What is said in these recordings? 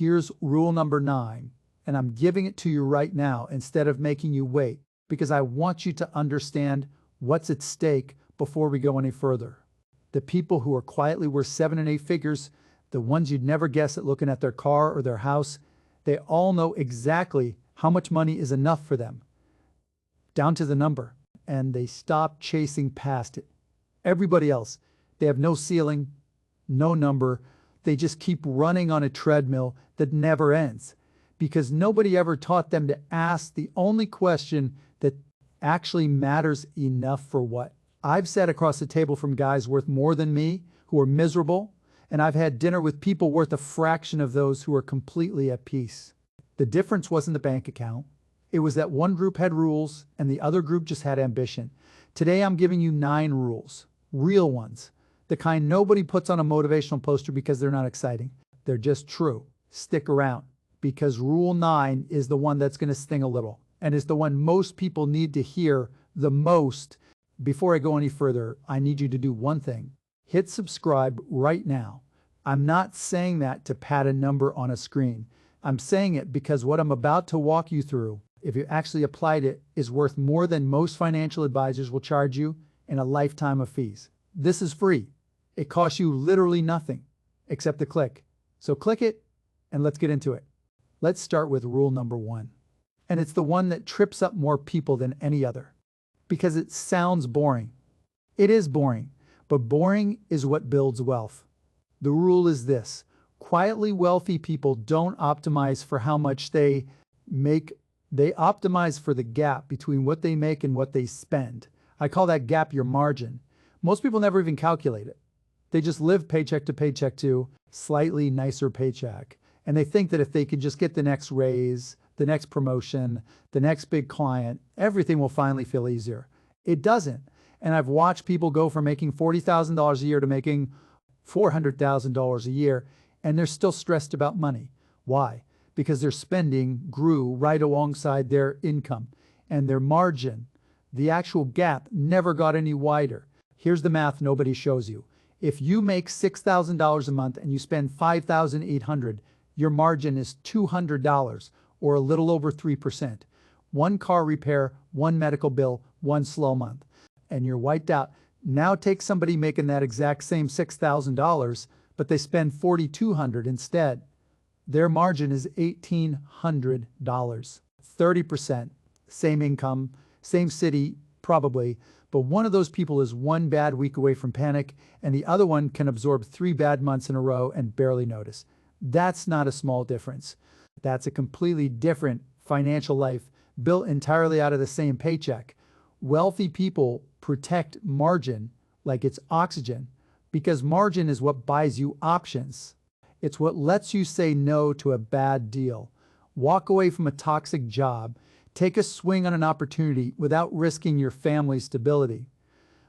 Here's rule number 9, and I'm giving it to you right now instead of making you wait, because I want you to understand what's at stake before we go any further. The people who are quietly worth 7 and 8 figures, the ones you'd never guess at looking at their car or their house, they all know exactly how much money is enough for them, down to the number, and they stop chasing past it. Everybody else, they have no ceiling, no number. They just keep running on a treadmill that never ends because nobody ever taught them to ask the only question that actually matters enough for what. I've sat across the table from guys worth more than me who are miserable, and I've had dinner with people worth a fraction of those who are completely at peace. The difference wasn't the bank account. It was that one group had rules and the other group just had ambition. Today I'm giving you 9 rules, real ones, the kind nobody puts on a motivational poster because they're not exciting. They're just true. Stick around, because rule 9 is the one that's going to sting a little and is the one most people need to hear the most. Before I go any further, I need you to do one thing. Hit subscribe right now. I'm not saying that to pad a number on a screen. I'm saying it because what I'm about to walk you through, if you actually applied it, is worth more than most financial advisors will charge you in a lifetime of fees. This is free. It costs you literally nothing except to click. So click it and let's get into it. Let's start with rule number 1. And it's the one that trips up more people than any other because it sounds boring. It is boring, but boring is what builds wealth. The rule is this: quietly wealthy people don't optimize for how much they make. They optimize for the gap between what they make and what they spend. I call that gap your margin. Most people never even calculate it. They just live paycheck to slightly nicer paycheck. And they think that if they could just get the next raise, the next promotion, the next big client, everything will finally feel easier. It doesn't. And I've watched people go from making $40,000 a year to making $400,000 a year, and they're still stressed about money. Why? Because their spending grew right alongside their income, and their margin, the actual gap, never got any wider. Here's the math nobody shows you. If you make $6,000 a month and you spend $5,800, your margin is $200, or a little over 3%. One car repair, one medical bill, one slow month, and you're wiped out. Now take somebody making that exact same $6,000, but they spend $4,200 instead. Their margin is $1,800, 30%, same income, same city, probably, but one of those people is one bad week away from panic, and the other one can absorb 3 bad months in a row and barely notice. That's not a small difference. That's a completely different financial life built entirely out of the same paycheck. Wealthy people protect margin like it's oxygen, because margin is what buys you options. It's what lets you say no to a bad deal, walk away from a toxic job, take a swing on an opportunity without risking your family's stability.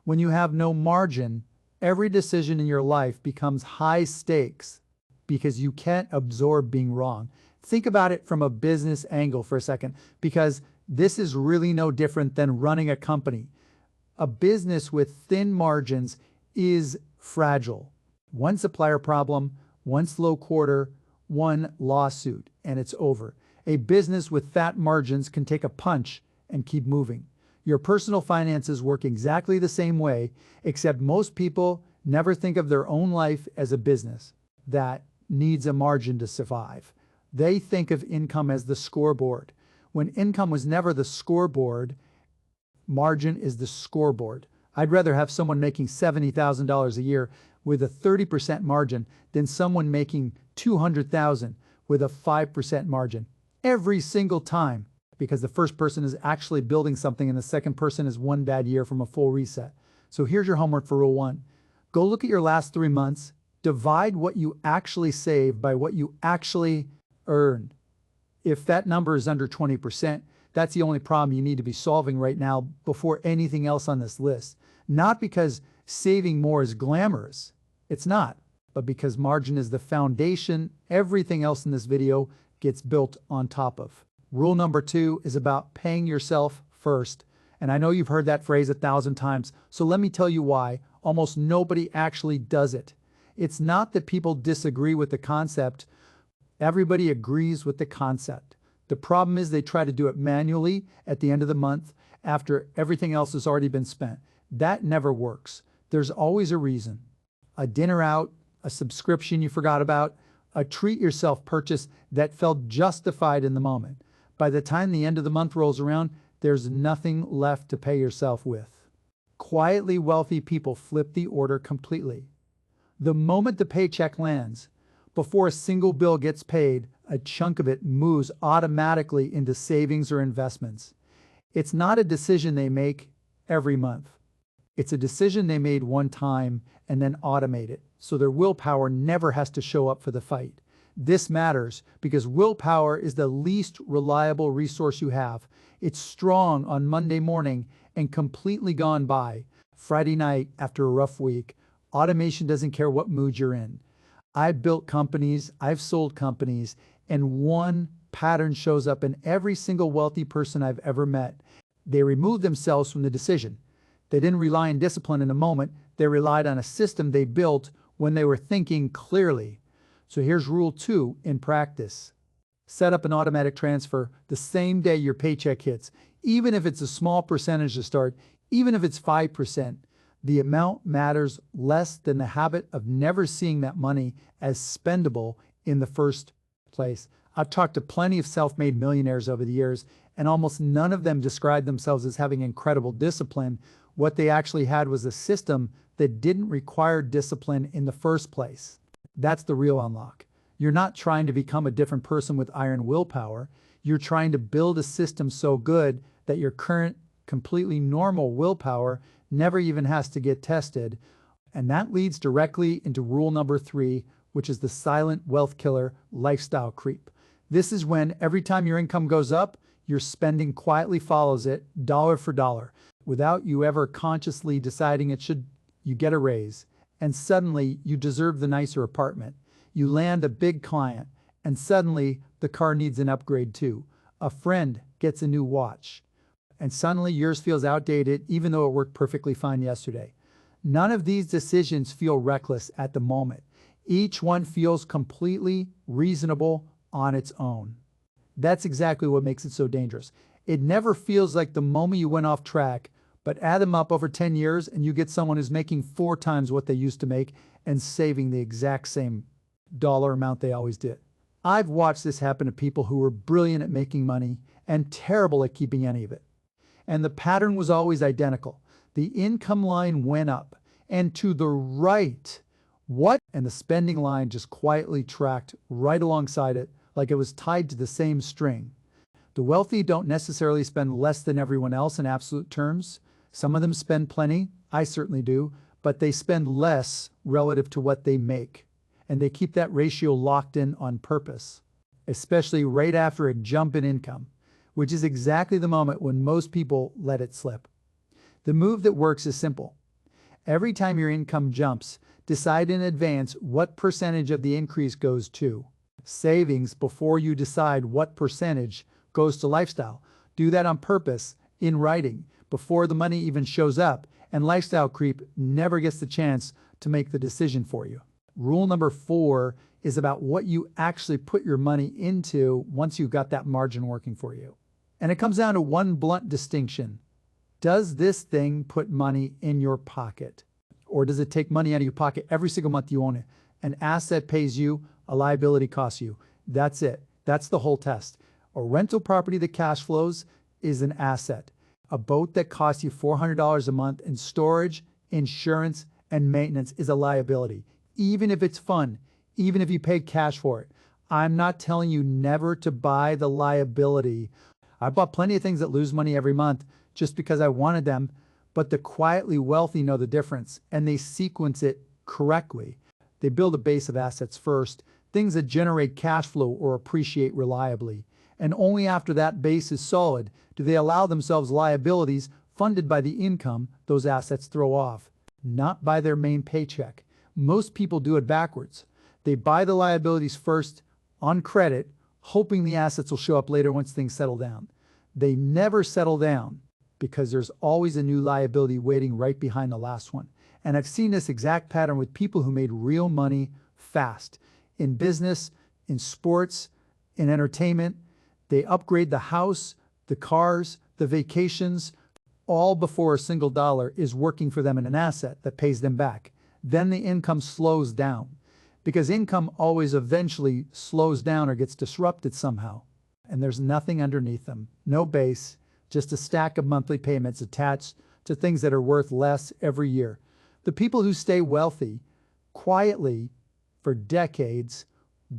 When you have no margin, every decision in your life becomes high stakes because you can't absorb being wrong. Think about it from a business angle for a second, because this is really no different than running a company. A business with thin margins is fragile. One supplier problem, one slow quarter, one lawsuit, and it's over. A business with fat margins can take a punch and keep moving. Your personal finances work exactly the same way, except most people never think of their own life as a business that needs a margin to survive. They think of income as the scoreboard. When income was never the scoreboard, margin is the scoreboard. I'd rather have someone making $70,000 a year with a 30% margin than someone making $200,000 with a 5% margin every single time, because the first person is actually building something and the second person is one bad year from a full reset. So here's your homework for rule 1. Go look at your last 3 months, divide what you actually save by what you actually earn. If that number is under 20%, that's the only problem you need to be solving right now before anything else on this list. Not because saving more is glamorous. It's not. But because margin is the foundation, everything else in this video gets built on top of. Rule number 2 is about paying yourself first. And I know you've heard that phrase 1,000 times, so let me tell you why almost nobody actually does it. It's not that people disagree with the concept. Everybody agrees with the concept. The problem is they try to do it manually at the end of the month after everything else has already been spent. That never works. There's always a reason. A dinner out, a subscription you forgot about, a treat yourself purchase that felt justified in the moment. By the time the end of the month rolls around, there's nothing left to pay yourself with. Quietly wealthy people flip the order completely. The moment the paycheck lands, before a single bill gets paid, a chunk of it moves automatically into savings or investments. It's not a decision they make every month. It's a decision they made one time and then automate it, so their willpower never has to show up for the fight. This matters because willpower is the least reliable resource you have. It's strong on Monday morning and completely gone by Friday night after a rough week. Automation doesn't care what mood you're in. I've built companies, I've sold companies, and one pattern shows up in every single wealthy person I've ever met. They removed themselves from the decision. They didn't rely on discipline in a moment. They relied on a system they built when they were thinking clearly. So here's rule 2 in practice. Set up an automatic transfer the same day your paycheck hits. Even if it's a small percentage to start, even if it's 5%, the amount matters less than the habit of never seeing that money as spendable in the first place. I've talked to plenty of self-made millionaires over the years, and almost none of them described themselves as having incredible discipline. What they actually had was a system that didn't require discipline in the first place. That's the real unlock. You're not trying to become a different person with iron willpower. You're trying to build a system so good that your current, completely normal willpower never even has to get tested. And that leads directly into rule number 3, which is the silent wealth killer, lifestyle creep. This is when every time your income goes up, your spending quietly follows it, dollar for dollar, without you ever consciously deciding it should. You get a raise, and suddenly you deserve the nicer apartment. You land a big client, and suddenly the car needs an upgrade too. A friend gets a new watch, and suddenly yours feels outdated even though it worked perfectly fine yesterday. None of these decisions feel reckless at the moment. Each one feels completely reasonable on its own. That's exactly what makes it so dangerous. It never feels like the moment you went off track, but add them up over 10 years and you get someone who's making 4 times what they used to make and saving the exact same dollar amount they always did. I've watched this happen to people who were brilliant at making money and terrible at keeping any of it. And the pattern was always identical. The income line went up, and to the right, what? And the spending line just quietly tracked right alongside it, like it was tied to the same string. The wealthy don't necessarily spend less than everyone else in absolute terms. Some of them spend plenty, I certainly do, but they spend less relative to what they make. And they keep that ratio locked in on purpose, especially right after a jump in income, which is exactly the moment when most people let it slip. The move that works is simple. Every time your income jumps, decide in advance what percentage of the increase goes to savings before you decide what percentage goes to lifestyle. Do that on purpose, in writing, before the money even shows up, and lifestyle creep never gets the chance to make the decision for you. Rule number 4 is about what you actually put your money into once you've got that margin working for you. And it comes down to one blunt distinction. Does this thing put money in your pocket? Or does it take money out of your pocket every single month you own it? An asset pays you, a liability costs you. That's it. That's the whole test. A rental property that cash flows is an asset. A boat that costs you $400 a month in storage, insurance, and maintenance is a liability. Even if it's fun, even if you paid cash for it. I'm not telling you never to buy the liability. I bought plenty of things that lose money every month just because I wanted them, but the quietly wealthy know the difference, and they sequence it correctly. They build a base of assets first, things that generate cash flow or appreciate reliably. And only after that base is solid do they allow themselves liabilities funded by the income those assets throw off, not by their main paycheck. Most people do it backwards. They buy the liabilities first on credit, hoping the assets will show up later once things settle down. They never settle down because there's always a new liability waiting right behind the last one. And I've seen this exact pattern with people who made real money fast, in business, in sports, in entertainment. They upgrade the house, the cars, the vacations, all before a single dollar is working for them in an asset that pays them back. Then the income slows down, because income always eventually slows down or gets disrupted somehow. And there's nothing underneath them, no base, just a stack of monthly payments attached to things that are worth less every year. The people who stay wealthy quietly for decades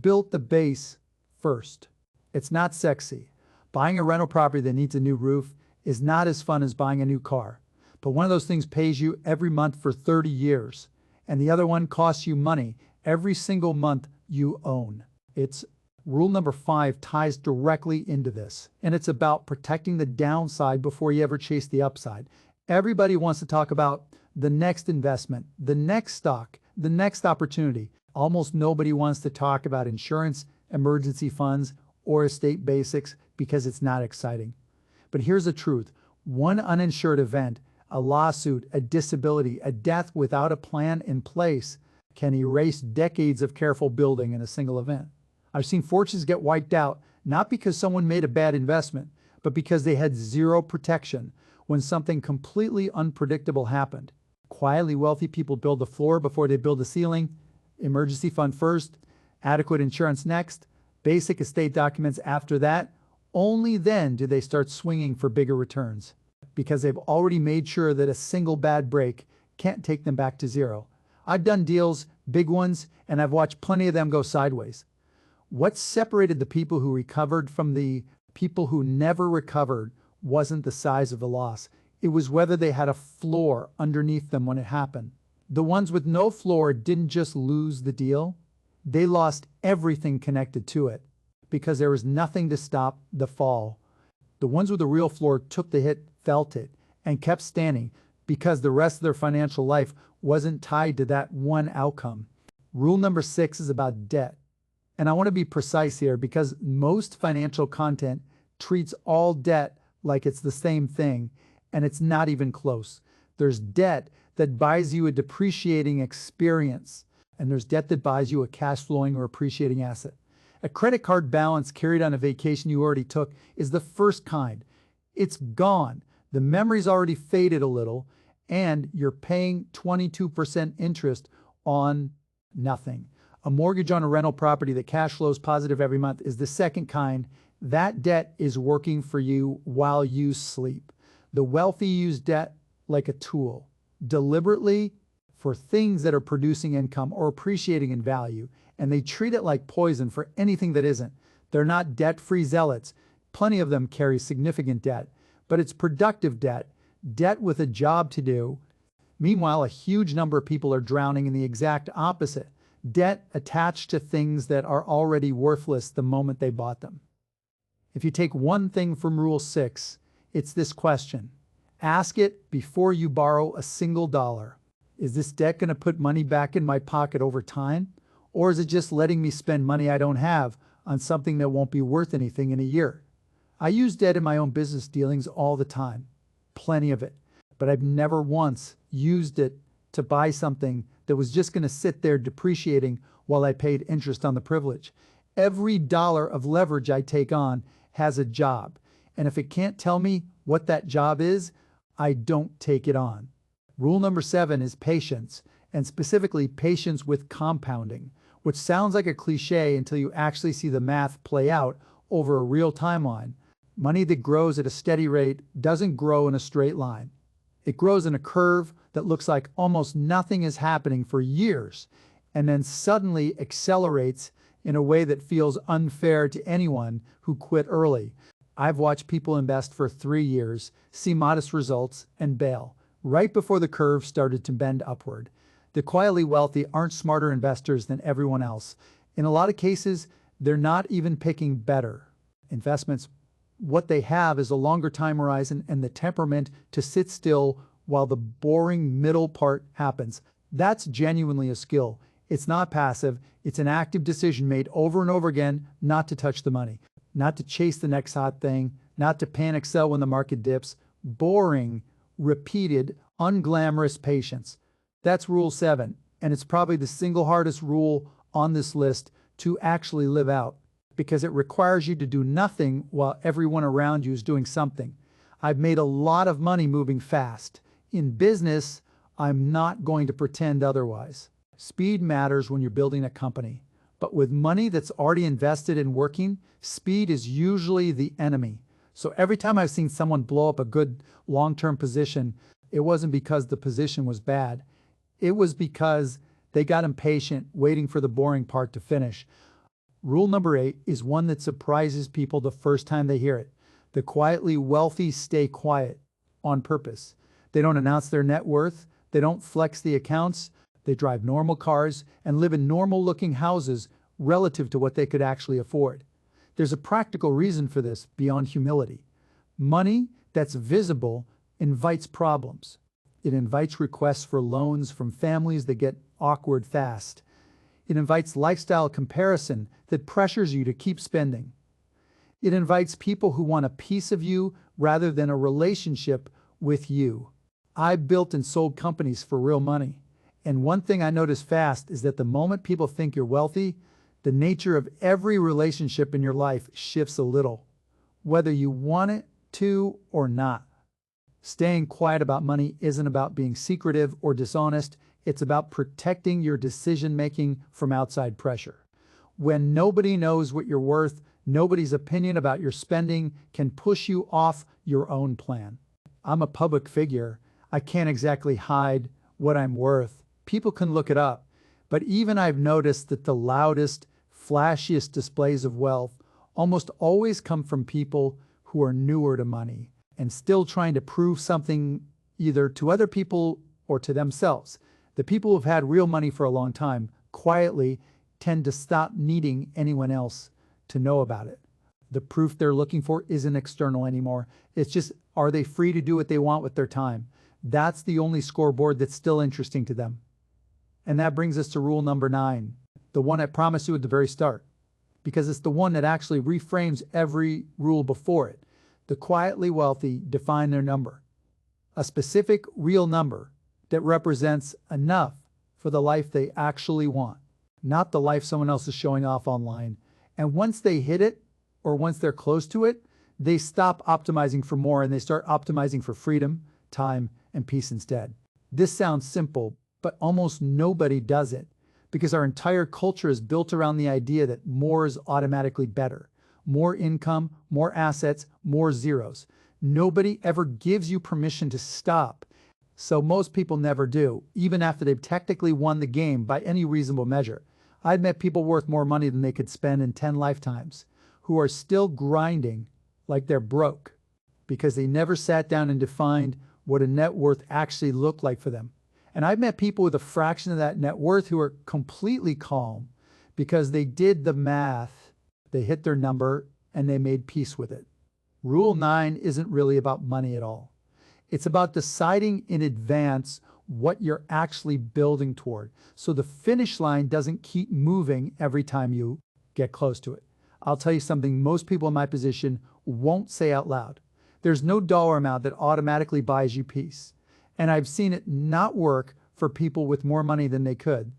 built the base first. It's not sexy. Buying a rental property that needs a new roof is not as fun as buying a new car. But one of those things pays you every month for 30 years, and the other one costs you money every single month you own. It's rule number 5 ties directly into this, and it's about protecting the downside before you ever chase the upside. Everybody wants to talk about the next investment, the next stock, the next opportunity. Almost nobody wants to talk about insurance, emergency funds, or estate basics because it's not exciting. But here's the truth. One uninsured event, a lawsuit, a disability, a death without a plan in place can erase decades of careful building in a single event. I've seen fortunes get wiped out, not because someone made a bad investment, but because they had zero protection when something completely unpredictable happened. Quietly wealthy people build the floor before they build the ceiling, emergency fund first, adequate insurance next, basic estate documents after that. Only then do they start swinging for bigger returns, because they've already made sure that a single bad break can't take them back to zero. I've done deals, big ones, and I've watched plenty of them go sideways. What separated the people who recovered from the people who never recovered wasn't the size of the loss. It was whether they had a floor underneath them when it happened. The ones with no floor didn't just lose the deal, they lost everything connected to it, because there was nothing to stop the fall. The ones with a real floor took the hit, felt it, and kept standing because the rest of their financial life wasn't tied to that one outcome. Rule number 6 is about debt. And I want to be precise here because most financial content treats all debt like it's the same thing, and it's not even close. There's debt that buys you a depreciating experience, and there's debt that buys you a cash flowing or appreciating asset. A credit card balance carried on a vacation you already took is the first kind. It's gone. The memory's already faded a little, and you're paying 22% interest on nothing. A mortgage on a rental property that cash flows positive every month is the second kind. That debt is working for you while you sleep. The wealthy use debt like a tool, deliberately for things that are producing income or appreciating in value, and they treat it like poison for anything that isn't. They're not debt-free zealots. Plenty of them carry significant debt, but it's productive debt, debt with a job to do. Meanwhile, a huge number of people are drowning in the exact opposite, debt attached to things that are already worthless the moment they bought them. If you take one thing from Rule 6, it's this question. Ask it before you borrow a single dollar. Is this debt going to put money back in my pocket over time? Or is it just letting me spend money I don't have on something that won't be worth anything in a year? I use debt in my own business dealings all the time, plenty of it, but I've never once used it to buy something that was just going to sit there depreciating while I paid interest on the privilege. Every dollar of leverage I take on has a job, and if it can't tell me what that job is, I don't take it on. Rule number 7 is patience, and specifically patience with compounding, which sounds like a cliche until you actually see the math play out over a real timeline. Money that grows at a steady rate doesn't grow in a straight line. It grows in a curve that looks like almost nothing is happening for years, and then suddenly accelerates in a way that feels unfair to anyone who quit early. I've watched people invest for 3 years, see modest results, and bail, right before the curve started to bend upward. The quietly wealthy aren't smarter investors than everyone else. In a lot of cases, they're not even picking better investments. What they have is a longer time horizon and the temperament to sit still while the boring middle part happens. That's genuinely a skill. It's not passive. It's an active decision made over and over again not to touch the money, not to chase the next hot thing, not to panic sell when the market dips. Boring, repeated, unglamorous patience. That's Rule 7, and it's probably the single hardest rule on this list to actually live out because it requires you to do nothing while everyone around you is doing something. I've made a lot of money moving fast. In business, I'm not going to pretend otherwise. Speed matters when you're building a company, but with money that's already invested in working, speed is usually the enemy. So every time I've seen someone blow up a good long-term position, it wasn't because the position was bad. It was because they got impatient waiting for the boring part to finish. Rule number 8 is one that surprises people the first time they hear it. The quietly wealthy stay quiet on purpose. They don't announce their net worth. They don't flex the accounts. They drive normal cars and live in normal-looking houses relative to what they could actually afford. There's a practical reason for this beyond humility. Money that's visible invites problems. It invites requests for loans from families that get awkward fast. It invites lifestyle comparison that pressures you to keep spending. It invites people who want a piece of you rather than a relationship with you. I built and sold companies for real money. And one thing I noticed fast is that the moment people think you're wealthy, the nature of every relationship in your life shifts a little, whether you want it to or not. Staying quiet about money isn't about being secretive or dishonest. It's about protecting your decision-making from outside pressure. When nobody knows what you're worth, nobody's opinion about your spending can push you off your own plan. I'm a public figure. I can't exactly hide what I'm worth. People can look it up. But even I've noticed that the loudest, flashiest displays of wealth almost always come from people who are newer to money and still trying to prove something either to other people or to themselves. The people who've had real money for a long time quietly tend to stop needing anyone else to know about it. The proof they're looking for isn't external anymore. It's just, are they free to do what they want with their time? That's the only scoreboard that's still interesting to them. And that brings us to rule number 9, the one I promised you at the very start, because it's the one that actually reframes every rule before it. The quietly wealthy define their number, a specific real number that represents enough for the life they actually want, not the life someone else is showing off online. And once they hit it, or once they're close to it, they stop optimizing for more and they start optimizing for freedom, time, and peace instead. This sounds simple, but almost nobody does it because our entire culture is built around the idea that more is automatically better. More income, more assets, more zeros. Nobody ever gives you permission to stop. So most people never do, even after they've technically won the game by any reasonable measure. I've met people worth more money than they could spend in 10 lifetimes who are still grinding like they're broke because they never sat down and defined what a net worth actually looked like for them. And I've met people with a fraction of that net worth who are completely calm because they did the math, they hit their number, and they made peace with it. Rule 9 isn't really about money at all. It's about deciding in advance what you're actually building toward, so the finish line doesn't keep moving every time you get close to it. I'll tell you something most people in my position won't say out loud. There's no dollar amount that automatically buys you peace. And I've seen it not work for people with more money than they could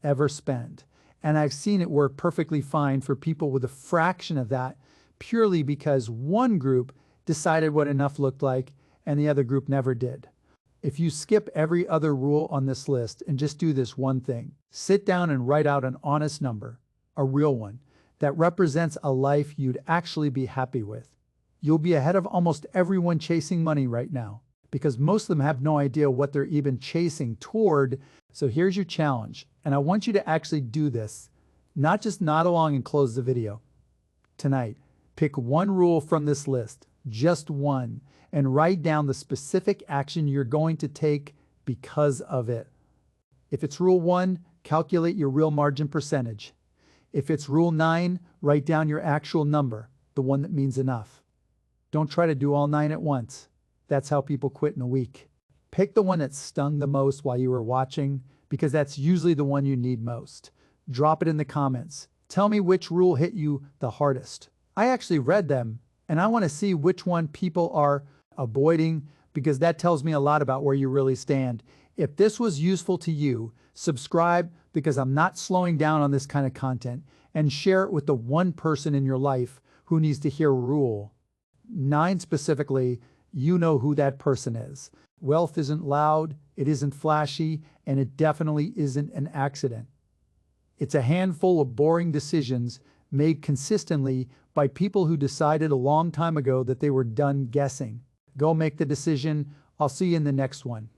ever spend. And I've seen it work perfectly fine for people with a fraction of that purely because one group decided what enough looked like and the other group never did. If you skip every other rule on this list and just do this one thing, sit down and write out an honest number, a real one, that represents a life you'd actually be happy with. You'll be ahead of almost everyone chasing money right now because most of them have no idea what they're even chasing toward. So here's your challenge, and I want you to actually do this, not just nod along and close the video. Tonight, pick one rule from this list, just one, and write down the specific action you're going to take because of it. If it's rule 1, calculate your real margin percentage. If it's rule 9, write down your actual number, the one that means enough. Don't try to do all 9 at once. That's how people quit in a week. Pick the one that stung the most while you were watching, because that's usually the one you need most. Drop it in the comments. Tell me which rule hit you the hardest. I actually read them, and I want to see which one people are avoiding, because that tells me a lot about where you really stand. If this was useful to you, subscribe because I'm not slowing down on this kind of content, and share it with the one person in your life who needs to hear rule. 9 specifically, you know who that person is. Wealth isn't loud, it isn't flashy, and it definitely isn't an accident. It's a handful of boring decisions made consistently by people who decided a long time ago that they were done guessing. Go make the decision. I'll see you in the next one.